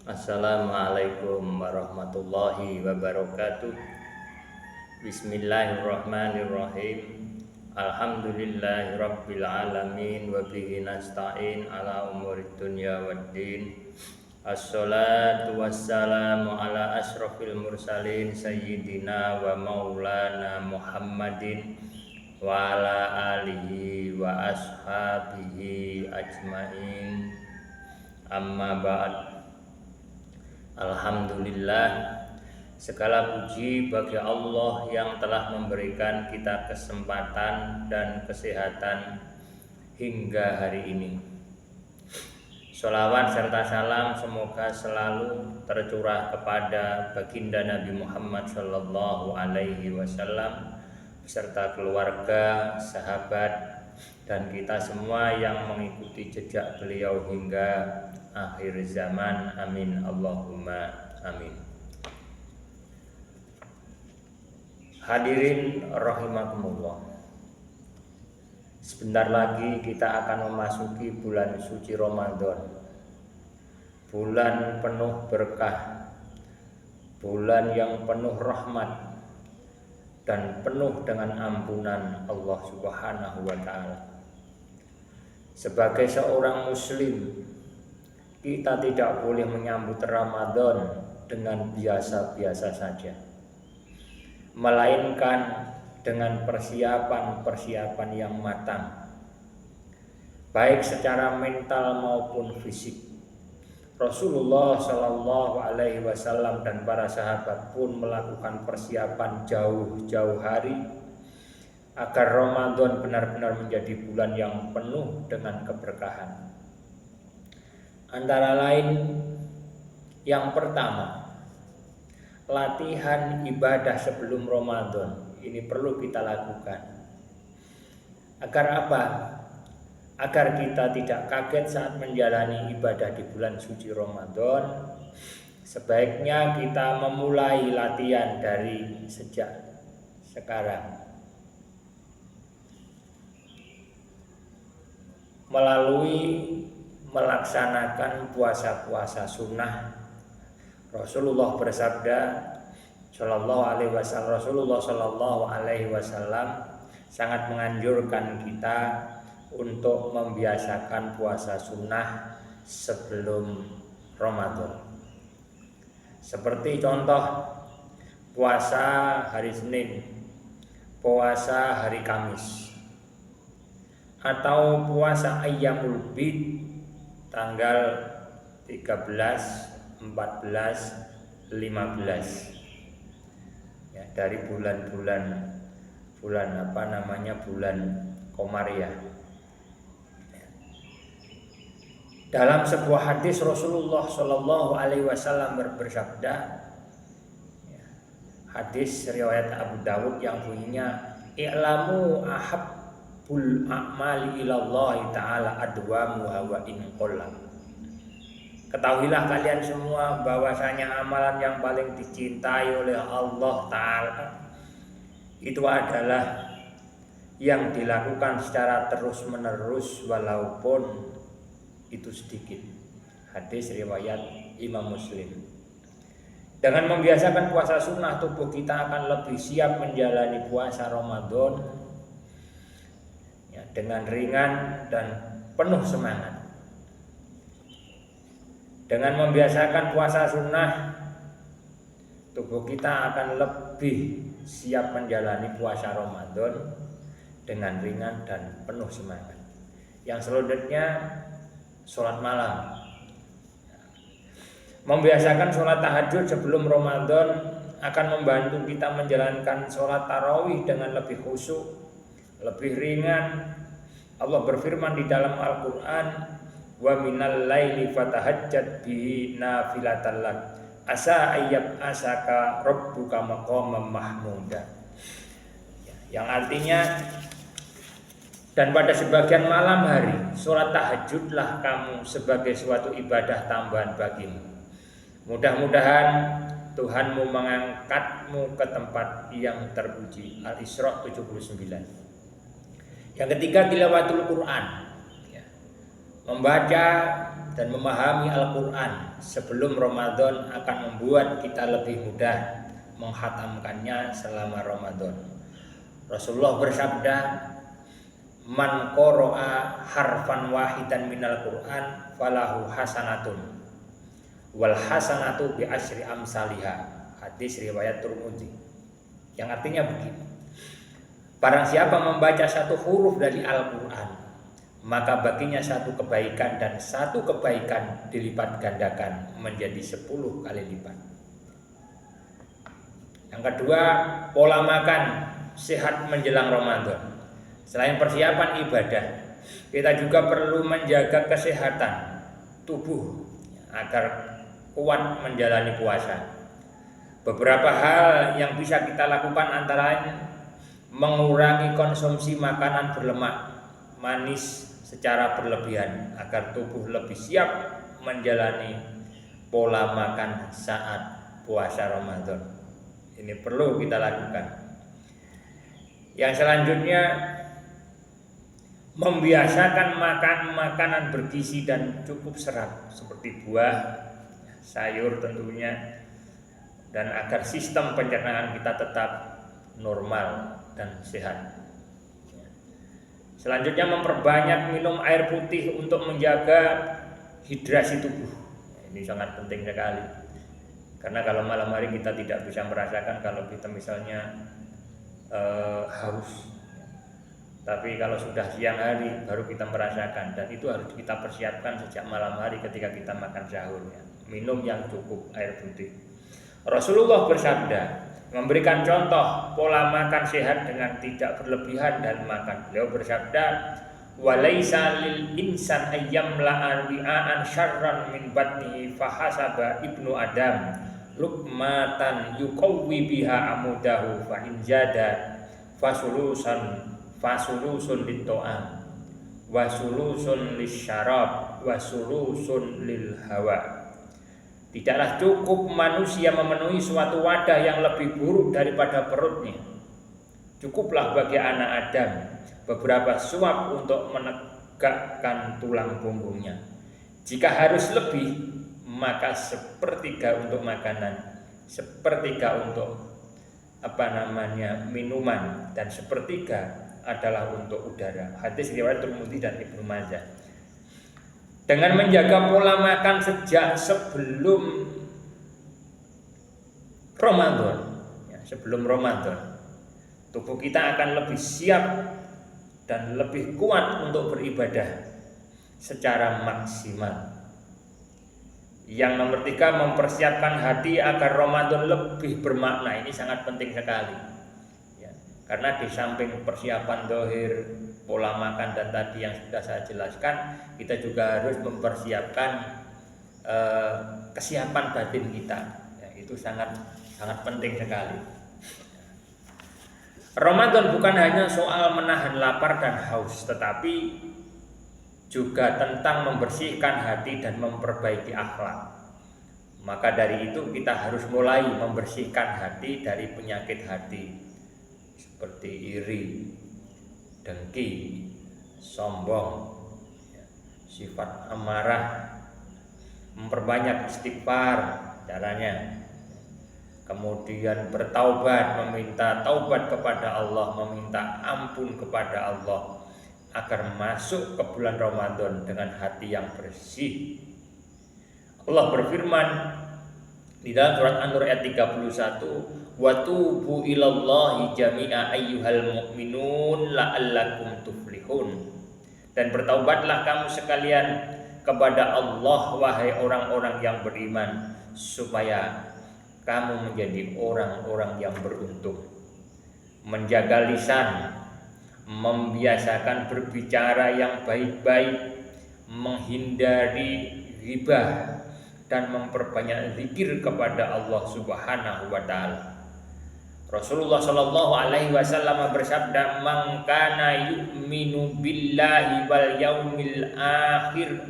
Assalamualaikum warahmatullahi wabarakatuh. Bismillahirrahmanirrahim. Alhamdulillahirabbil alamin wa bihi nasta'in ala umurid dunya waddin. Assalatu wassalamu ala asrofil mursalin sayyidina wa maulana Muhammadin wa ala alihi wa ashabihi ajmain. Amma ba'd. Alhamdulillah, segala puji bagi Allah yang telah memberikan kita kesempatan dan kesehatan hingga hari ini. Sholawat serta salam semoga selalu tercurah kepada baginda Nabi Muhammad Sallallahu Alaihi Wasallam beserta keluarga, sahabat, dan kita semua yang mengikuti jejak beliau hingga akhir zaman. Amin Allahumma amin. Hadirin rahimakumullah, sebentar lagi kita akan memasuki bulan suci Ramadan, bulan penuh berkah, bulan yang penuh rahmat dan penuh dengan ampunan Allah Subhanahu wa Ta'ala. Sebagai seorang muslim, kita tidak boleh menyambut Ramadan dengan biasa-biasa saja, melainkan dengan persiapan-persiapan yang matang, baik secara mental maupun fisik. Rasulullah Shallallahu Alaihi Wasallam dan para sahabat pun melakukan persiapan jauh-jauh hari agar Ramadan benar-benar menjadi bulan yang penuh dengan keberkahan. Antara lain, yang pertama, latihan ibadah sebelum Ramadan ini perlu kita lakukan. Agar apa? Agar kita tidak kaget saat menjalani ibadah di bulan suci Ramadan. Sebaiknya kita memulai latihan dari sejak sekarang, melalui melaksanakan puasa-puasa sunnah. Rasulullah bersabda Rasulullah Shallallahu Alaihi Wasallam sangat menganjurkan kita untuk membiasakan puasa sunnah sebelum Ramadan. Seperti contoh puasa hari Senin, puasa hari Kamis, atau puasa Ayyamul Bid tanggal 13, 14, 15 ya, dari bulan Komariah. Dalam sebuah hadis Rasulullah Shallallahu Alaihi Wasallam bersabda, hadis riwayat Abu Dawud yang bunyinya, i'lamu ahabbul a'mali ilallahi ta'ala adwamuha wa in qalla. Ketahuilah kalian semua bahwasanya amalan yang paling dicintai oleh Allah Ta'ala itu adalah yang dilakukan secara terus menerus walaupun itu sedikit. Hadis riwayat Imam Muslim. Dengan membiasakan puasa sunnah, tubuh kita akan lebih siap menjalani puasa Ramadan ya, dengan ringan dan penuh semangat. Dengan membiasakan puasa sunnah, tubuh kita akan lebih siap menjalani puasa Ramadan dengan ringan dan penuh semangat. Yang selanjutnya, sholat malam. Membiasakan sholat tahajud sebelum Ramadan akan membantu kita menjalankan sholat tarawih dengan lebih khusyuk, lebih ringan. Allah berfirman di dalam Al-Quran, wa minal laili fatahajjat bihi nafilatan lak asa ayyab asaka rabbuka maqaman mahmuda. Yang artinya, dan pada sebagian malam hari sholat tahajudlah kamu sebagai suatu ibadah tambahan bagimu. Mudah-mudahan Tuhanmu mengangkatmu ke tempat yang terpuji. Al-Isra 79. Yang ketiga, tilawatul Quran, membaca dan memahami Al-Quran sebelum Ramadan akan membuat kita lebih mudah menghatamkannya selama Ramadan. Rasulullah bersabda, man qara'a harfan wahidan minal Qur'an falahu hasanatun wal hasanatu bi asyri amsalihha. Hadis riwayat Tirmidzi. Yang artinya begini, barang siapa membaca satu huruf dari Al-Quran, maka baginya satu kebaikan, dan satu kebaikan dilipat gandakan menjadi 10 kali lipat. Yang kedua, pola makan sehat menjelang Ramadan. Selain persiapan ibadah, kita juga perlu menjaga kesehatan tubuh agar kuat menjalani puasa. Beberapa hal yang bisa kita lakukan antara lain mengurangi konsumsi makanan berlemak manis secara berlebihan agar tubuh lebih siap menjalani pola makan saat puasa Ramadan. Ini perlu kita lakukan. Yang selanjutnya, membiasakan makan makanan bergizi dan cukup serat seperti buah, sayur tentunya, dan agar sistem pencernaan kita tetap normal dan sehat. Selanjutnya, memperbanyak minum air putih untuk menjaga hidrasi tubuh. Ini sangat penting sekali. Karena kalau malam hari kita tidak bisa merasakan kalau kita misalnya haus. Tapi kalau sudah siang hari baru kita merasakan, dan itu harus kita persiapkan sejak malam hari ketika kita makan sahurnya. Minum yang cukup air putih. Rasulullah bersabda, memberikan contoh pola makan sehat dengan tidak berlebihan dan makan. Beliau bersabda, walaisa lil insan ayyamla wi'an syarran min batnihi fahasaba ibnu adam lukmatan yuqawwi biha amudahu fa in jada fasulusun lit-ta'am wasulusun lisyarab wasulusun lil hawa. Tidaklah cukup manusia memenuhi suatu wadah yang lebih buruk daripada perutnya. Cukuplah bagi anak Adam beberapa suap untuk menegakkan tulang punggungnya. Jika harus lebih, maka sepertiga untuk makanan, sepertiga untuk minuman, dan sepertiga adalah untuk udara. Hadis riwayat Tirmidzi dan Ibnu Majah. Dengan menjaga pola makan sejak sebelum Ramadan, sebelum Ramadan, tubuh kita akan lebih siap dan lebih kuat untuk beribadah secara maksimal. Yang nomor 3, mempersiapkan hati agar Ramadan lebih bermakna. Ini sangat penting sekali. Karena di samping persiapan zahir, pola makan dan tadi yang sudah saya jelaskan, kita juga harus mempersiapkan kesiapan batin kita. Itu sangat penting sekali. Ramadan bukan hanya soal menahan lapar dan haus, tetapi juga tentang membersihkan hati dan memperbaiki akhlak. Maka dari itu kita harus mulai membersihkan hati dari penyakit hati seperti iri, dengki, sombong, sifat amarah. Memperbanyak istighfar caranya, kemudian bertaubat, meminta taubat kepada Allah, meminta ampun kepada Allah agar masuk ke bulan Ramadan dengan hati yang bersih. Allah berfirman di dalam surat An-Nur ayat 31, wa tubu ilallahi jami'a ayyuhal mu'minun la'allakum tuflihun. Dan bertaubatlah kamu sekalian kepada Allah, wahai orang-orang yang beriman, supaya kamu menjadi orang-orang yang beruntung. Menjaga lisan, membiasakan berbicara yang baik-baik, menghindari ghibah, dan memperbanyak zikir kepada Allah Subhanahu wa taala. Rasulullah sallallahu alaihi wasallam bersabda, "Man kana yu'minu billahi wal yaumil akhir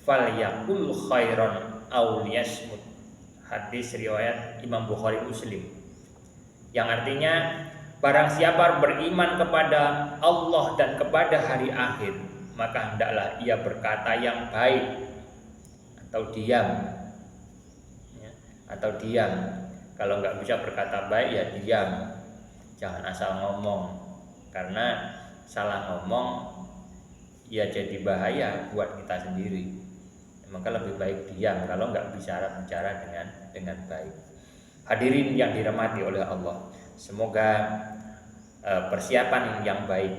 falyaqul khairan aw liyasmut." Hadis riwayat Imam Bukhari Muslim. Yang artinya, barang siapa beriman kepada Allah dan kepada hari akhir, maka hendaklah ia berkata yang baik atau diam, ya, atau diam. Kalau nggak bisa berkata baik ya diam, jangan asal ngomong, karena salah ngomong ya jadi bahaya buat kita sendiri. Maka lebih baik diam kalau nggak bicara dengan baik. Hadirin yang dirahmati oleh Allah, semoga persiapan yang baik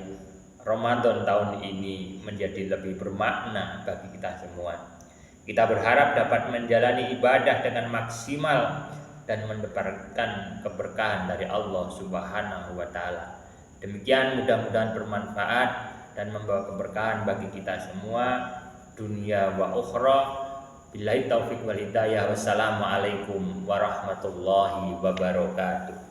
Ramadan tahun ini menjadi lebih bermakna bagi kita semua. Kita berharap dapat menjalani ibadah dengan maksimal dan mendapatkan keberkahan dari Allah Subhanahu wa taala. Demikian, mudah-mudahan bermanfaat dan membawa keberkahan bagi kita semua dunia wa ukhra. Billahi taufik wal hidayah. Wassalamualaikum warahmatullahi wabarakatuh.